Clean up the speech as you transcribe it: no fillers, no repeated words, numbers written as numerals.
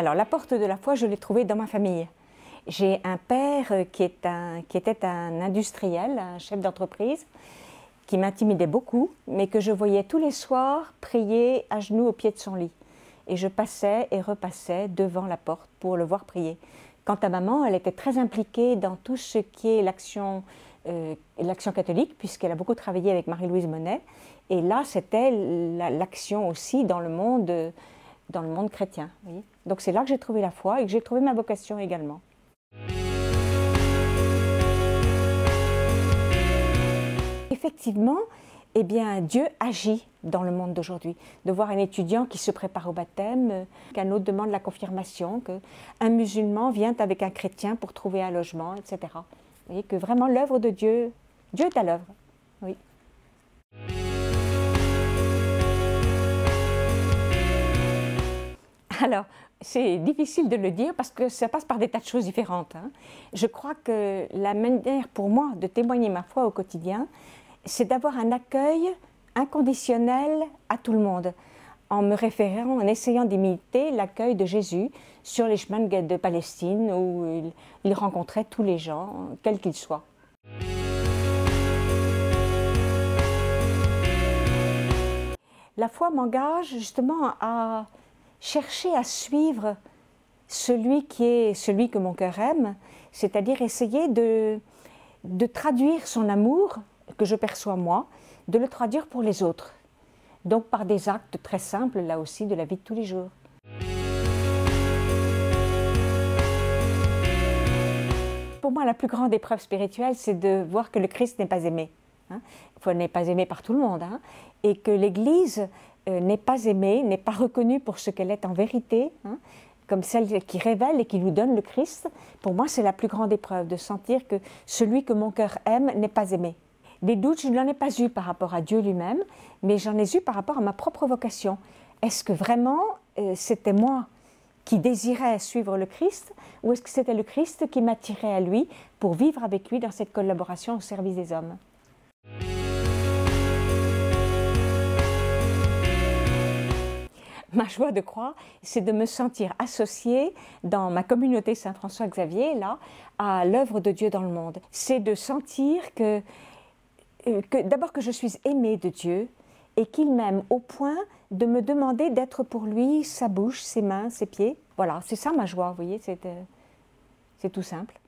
Alors, la porte de la foi, je l'ai trouvée dans ma famille. J'ai un père qui était un industriel, un chef d'entreprise, qui m'intimidait beaucoup, mais que je voyais tous les soirs prier à genoux au pied de son lit. Et je passais et repassais devant la porte pour le voir prier. Quant à maman, elle était très impliquée dans tout ce qui est l'action catholique, puisqu'elle a beaucoup travaillé avec Marie-Louise Monet. Et là, c'était l'action aussi dans le monde chrétien. Vous voyez. Donc c'est là que j'ai trouvé la foi et que j'ai trouvé ma vocation également. Effectivement, eh bien, Dieu agit dans le monde d'aujourd'hui. De voir un étudiant qui se prépare au baptême, qu'un autre demande la confirmation, qu'un musulman vient avec un chrétien pour trouver un logement, etc. Vous voyez que vraiment l'œuvre de Dieu, Dieu est à l'œuvre. Oui. Alors, c'est difficile de le dire parce que ça passe par des tas de choses différentes. Je crois que la manière pour moi de témoigner ma foi au quotidien, c'est d'avoir un accueil inconditionnel à tout le monde, en me référant, en essayant d'imiter l'accueil de Jésus sur les chemins de Palestine où il rencontrait tous les gens, quels qu'ils soient. La foi m'engage justement à chercher à suivre celui que mon cœur aime, c'est-à-dire essayer de traduire son amour que je perçois moi, de le traduire pour les autres. Donc par des actes très simples, là aussi, de la vie de tous les jours. Pour moi, la plus grande épreuve spirituelle, c'est de voir que le Christ n'est pas aimé. Il n'est pas aimé par tout le monde, et que l'Église n'est pas aimée, n'est pas reconnue pour ce qu'elle est en vérité, comme celle qui révèle et qui nous donne le Christ. Pour moi, c'est la plus grande épreuve, de sentir que celui que mon cœur aime n'est pas aimé. Des doutes, je n'en ai pas eu par rapport à Dieu lui-même, mais j'en ai eu par rapport à ma propre vocation. Est-ce que vraiment c'était moi qui désirais suivre le Christ, ou est-ce que c'était le Christ qui m'attirait à lui pour vivre avec lui dans cette collaboration au service des hommes? Ma joie de croix, c'est de me sentir associée dans ma communauté Saint-François-Xavier, là, à l'œuvre de Dieu dans le monde. C'est de sentir d'abord que je suis aimée de Dieu et qu'il m'aime au point de me demander d'être pour lui sa bouche, ses mains, ses pieds. Voilà, c'est ça ma joie, vous voyez, c'est tout simple.